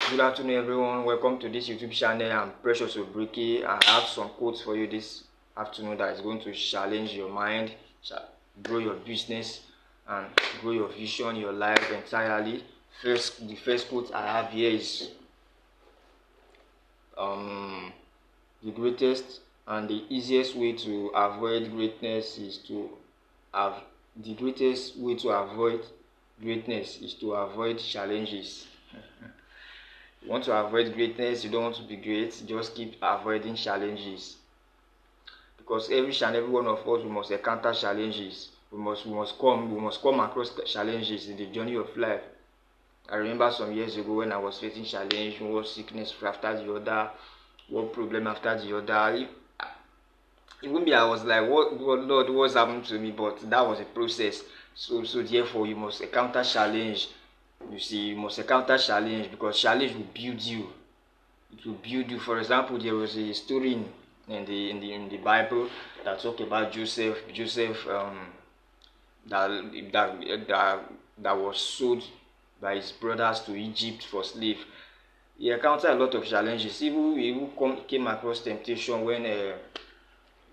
Good afternoon, everyone. Welcome to this YouTube channel. I'm Precious Obriki. I have some quotes for you this afternoon that is going to challenge your mind, grow your business, and grow your vision, your life entirely. The first quote I have here is the greatest and the easiest way to avoid greatness is to have the greatest way to avoid greatness is to avoid challenges. You want to avoid greatness, you don't want to be great, just keep avoiding challenges. Because every one of us, we must encounter challenges. We must come across challenges in the journey of life. I remember some years ago when I was facing challenge, one sickness after the other, one problem after the other. Even me, I was like, what Lord, what's happened to me? But that was a process. So therefore, you must encounter challenge. You see, you must encounter challenge because challenge will build you. It will build you. For example, there was a story in the Bible that talked about Joseph. That was sold by his brothers to Egypt for slave. He encountered a lot of challenges. He came across temptation when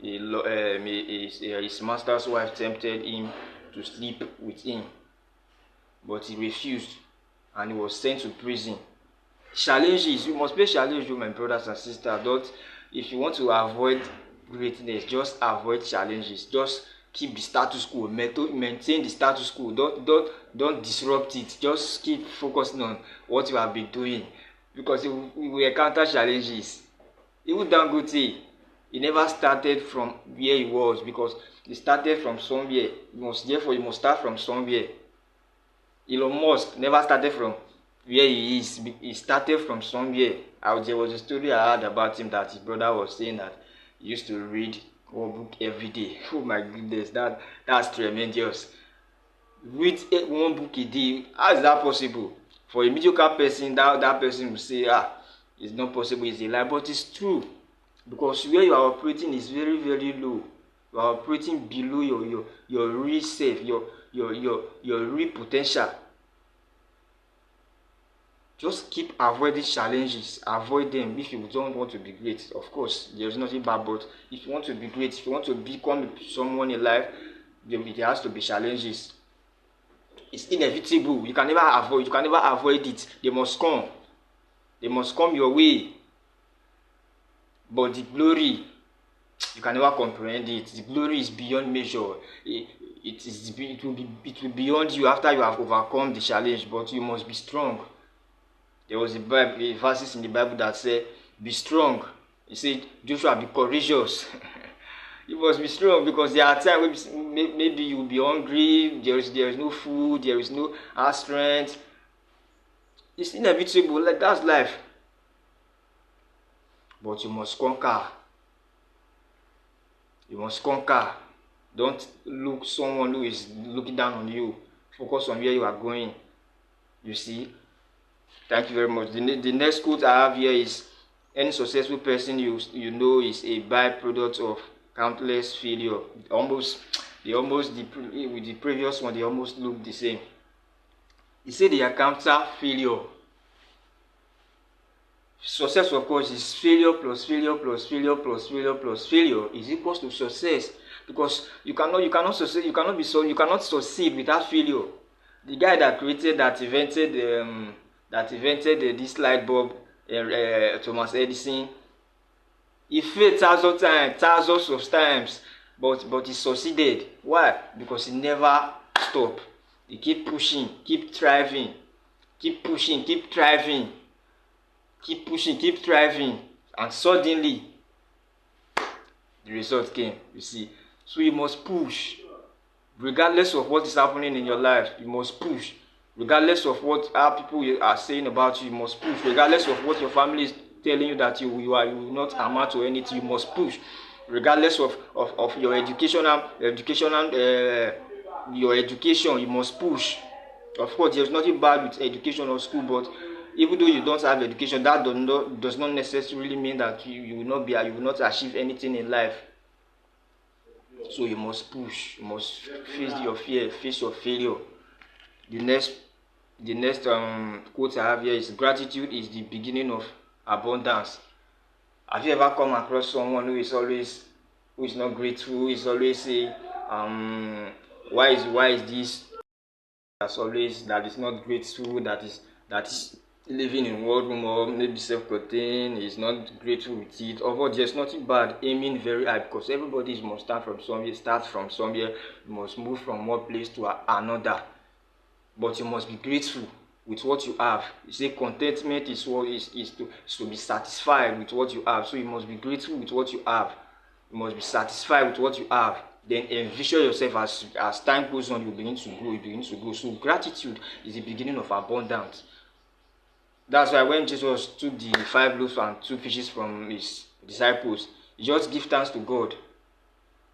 his master's wife tempted him to sleep with him, but he refused and he was sent to prison. Challenges, you must be challenged, you my brothers and sisters. If you want to avoid greatness, just avoid challenges. Just keep the status quo, maintain the status quo. Don't disrupt it. Just keep focusing on what you have been doing, because you will encounter challenges. Even Dangote, he never started from where he was, because he started from somewhere. Therefore, you must start from somewhere. Elon Musk never started from where he is. He started from somewhere. There was a story I heard about him that his brother was saying that he used to read one book every day. Oh my goodness, that's tremendous. Read one book a day. How is that possible? For a mediocre person, that person will say, it's not possible, it's a lie. But it's true, because where you are operating is very, very low. You are operating below your real self, your real potential. Just keep avoiding challenges. Avoid them if you don't want to be great. Of course, there's nothing bad, but if you want to be great, if you want to become someone in life, there has to be challenges. It's inevitable. You can never avoid it. They must come. They must come your way. But the glory, you can never comprehend it. The glory is beyond measure. It will be beyond you after you have overcome the challenge. But you must be strong. There was a verses in the Bible that said, "Be strong." He said, "Joshua, be courageous." You must be strong, because there are times maybe you will be hungry. There is no food. There is no strength. It's inevitable. That's life. But you must conquer. You must conquer. Don't look someone who is looking down on you. Focus on where you are going. You see? Thank you very much. The next quote I have here is, any successful person you know is a byproduct of countless failure. With the previous one, they almost look the same. He said they encounter failure. Success, of course, is failure plus failure plus failure plus failure plus failure is equals to success, because you cannot succeed without failure. The guy that invented this light bulb, Thomas Edison, he failed thousands of times, but he succeeded. Why? Because he never stopped. He keep pushing, keep thriving, keep pushing, keep thriving, keep pushing, keep thriving, and suddenly the result came. You see, so you must push, regardless of what is happening in your life. You must push. Regardless of what people are saying about you, you must push. Regardless of what your family is telling you that you will not amount to anything, you must push. Regardless of your education, you must push. Of course, there's nothing bad with education or school, but even though you don't have education, that does not necessarily mean that you will not achieve anything in life. So you must push. You must face your fear, face your failure. The The next quote I have here is, gratitude is the beginning of abundance. Have you ever come across someone who is not grateful, who is always saying, why is this? That is not grateful, that is living in world room, or maybe self-contained, is not grateful with it. Although there's nothing bad aiming very high, because everybody must start from somewhere, you must move from one place to another. But you must be grateful with what you have. You say contentment is to be satisfied with what you have. So you must be grateful with what you have. You must be satisfied with what you have. Then envision yourself as time goes on, you begin to grow. So gratitude is the beginning of abundance. That's why when Jesus took the 5 loaves and 2 fishes from his disciples, he just give thanks to God,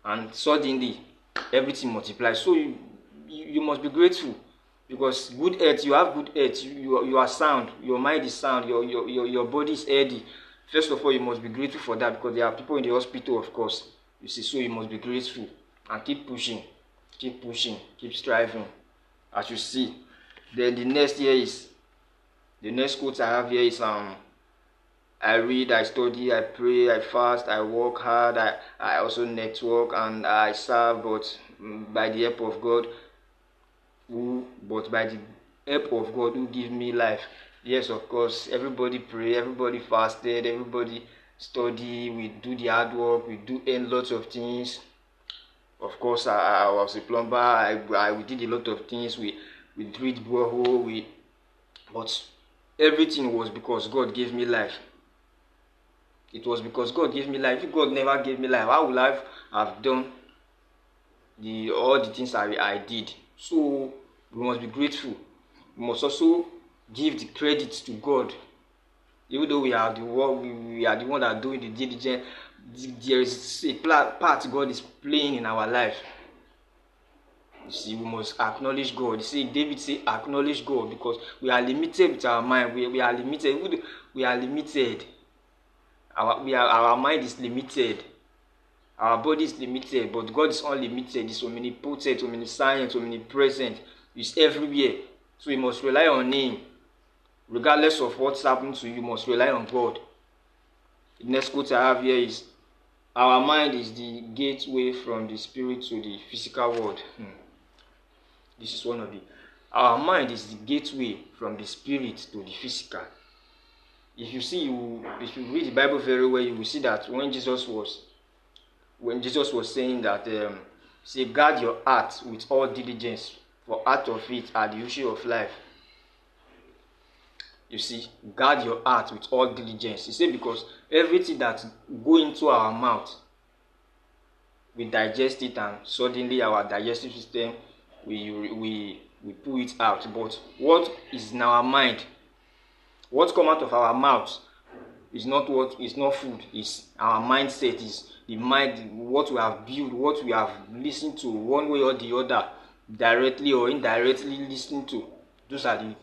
and suddenly everything multiplies. So you must be grateful, because good health, you have good health, you are sound, your mind is sound, your body is healthy. First of all, you must be grateful for that, because there are people in the hospital, of course. You see, so you must be grateful and keep pushing, keep striving, as you see. Then the next quote I have here is, I read, I study, I pray, I fast, I work hard, I also network, and I serve, but by the help of God who give me life. Yes, of course, everybody pray, everybody fasted, everybody study, we do the hard work, we do lots of things. Of course, I was a plumber, we did a lot of things, we drilled borehole, but everything was because God gave me life. It was because God gave me life. If God never gave me life, how would I have done all the things I did? So we must be grateful. We must also give the credit to God. Even though we are the one that are doing the diligence, there is a part God is playing in our life. You see, we must acknowledge God. You see, David said, acknowledge God, because we are limited with our mind. We are limited. We are limited. Our mind is limited. Our body is limited, but God is unlimited. He's omnipotent, omniscient, omnipresent. He's everywhere. So you must rely on Him. Regardless of what's happening to you, you must rely on God. The next quote I have here is, our mind is the gateway from the spirit to the physical world. This is one of the. Our mind is the gateway from the spirit to the physical. If you read the Bible very well, you will see that when Jesus was saying that, say, guard your heart with all diligence, for out of it are the issue of life. You see, guard your heart with all diligence. He said, because everything that go into our mouth, we digest it, and suddenly our digestive system, we pull it out. But what is in our mind, what comes out of our mouth, is not food. Is our mindset, is the mind, what we have built, what we have listened to one way or the other, directly or indirectly listening to. Those are the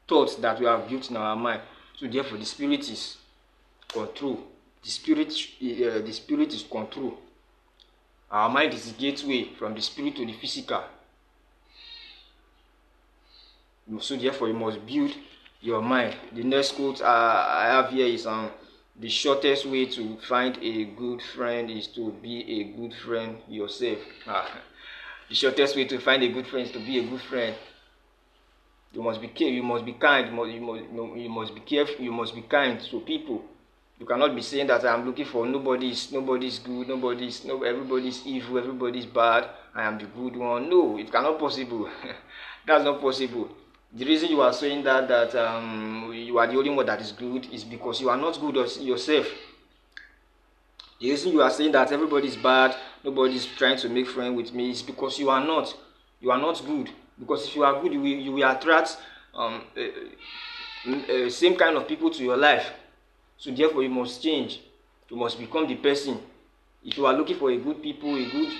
thoughts that we have built in our mind. So therefore, the spirit is control. The spirit is control. Our mind is the gateway from the spirit to the physical. So therefore, you must build your mind. The next quote I have here is, the shortest way to find a good friend is to be a good friend yourself. The shortest way to find a good friend is to be a good friend. You must be careful. You must be kind. You must be careful. You must be kind to people. You cannot be saying that I'm looking for nobody's good, everybody's evil, everybody's bad. I am the good one. No, it cannot possible. That's not possible. The reason you are saying that you are the only one that is good is because you are not good yourself. The reason you are saying that everybody is bad, nobody is trying to make friends with me, is because you are not. You are not good. Because if you are good, you will attract same kind of people to your life. So therefore, you must change. You must become the person. If you are looking for a good people, a good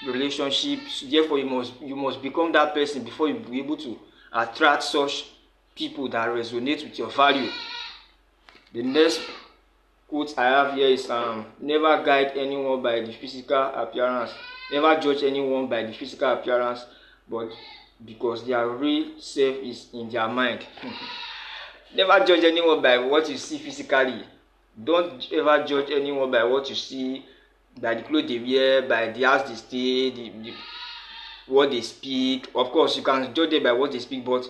relationship, so therefore you must become that person before you be able to attract such people that resonate with your value. The next quote I have here is, never guide anyone by the physical appearance. Never judge anyone by the physical appearance, but because their real self is in their mind. Never judge anyone by what you see physically. Don't ever judge anyone by what you see, by the clothes they wear, by the house they stay, what they speak. Of course, you can judge them by what they speak, but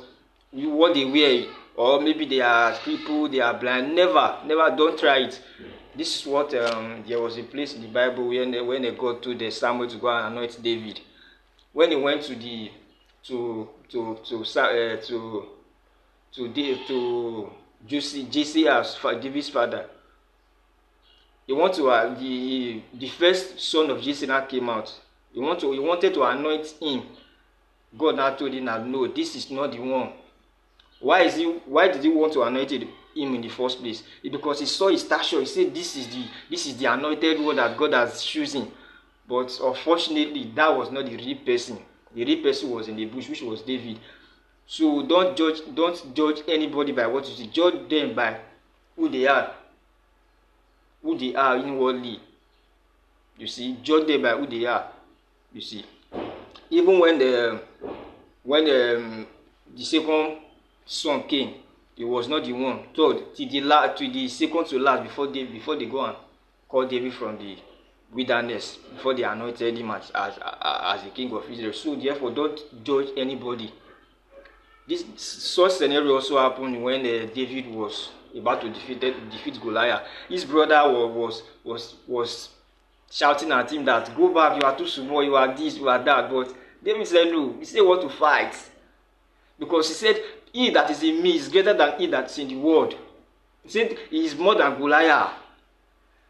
what they wear, or maybe they are crippled, they are blind. Never, don't try it. This is what there was a place in the Bible when God told Samuel to go and anoint David. When he went to the Jesse as David's father, he the first son of Jesse now came out. He wanted to anoint him. God now told him that no, this is not the one. Why did he want to anoint him in the first place? It's because he saw his stature. He said, this is the anointed one that God has chosen. But unfortunately, that was not the real person. The real person was in the bush, which was David. So don't judge anybody by what you see. Judge them by who they are inwardly. You see, judge them by who they are. You see, even when the second son came, he was not the one. Told to the second to last before they go and call David from the wilderness, before they anointed him as the king of Israel. So therefore, don't judge anybody. This such scenario also happened when David was about to defeat Goliath. His brother was shouting at him that go back, you are too small, you are this, you are that. But David said no. He said want to fight, because he said he that is in me is greater than he that is in the world. He said he is more than Goliath.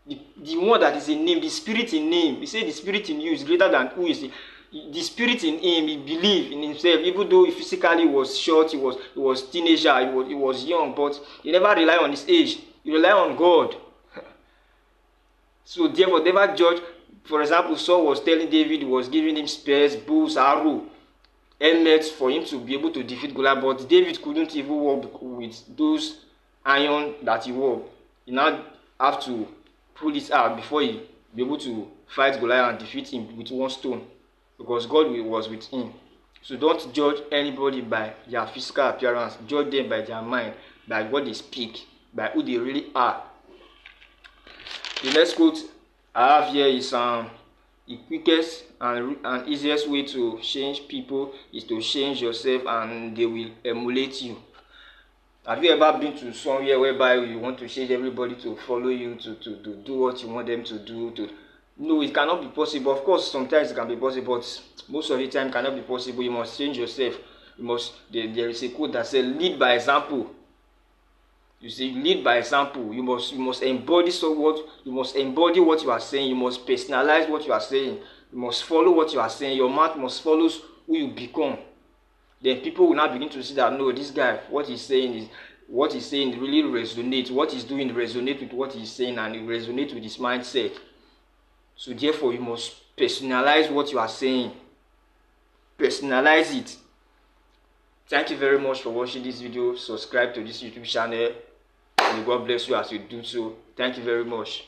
The one that is in him, the spirit in him. He said the spirit in you is greater than who is the spirit in him. He believed in himself, even though he physically was short, he was teenager, he was young, but he never relied on his age. He relied on God. So therefore, never judge. For example, Saul was telling David, he was giving him spears, bows, arrow, helmets for him to be able to defeat Goliath, but David couldn't even walk with those iron that he wore. He now have to pull it out before he be able to fight Goliath and defeat him with one stone, because God was with him. So don't judge anybody by their physical appearance. Judge them by their mind, by what they speak, by who they really are. The next quote I have here is the quickest and easiest way to change people is to change yourself, and they will emulate you. Have you ever been to somewhere whereby you want to change everybody to follow you, to do what you want them to do? No, it cannot be possible. Of course, sometimes it can be possible, but most of the time it cannot be possible. You must change yourself. There is a quote that says, lead by example. You see, lead by example. You must embody you must embody what you are saying. You must personalize what you are saying. You must follow what you are saying. Your mouth must follow who you become. Then people will now begin to see that no, this guy, what he's saying really resonates. What he's doing resonates with what he's saying, and it resonates with his mindset. So therefore, you must personalize what you are saying. Personalize it. Thank you very much for watching this video. Subscribe to this YouTube channel. May God bless you as you do so. Thank you very much.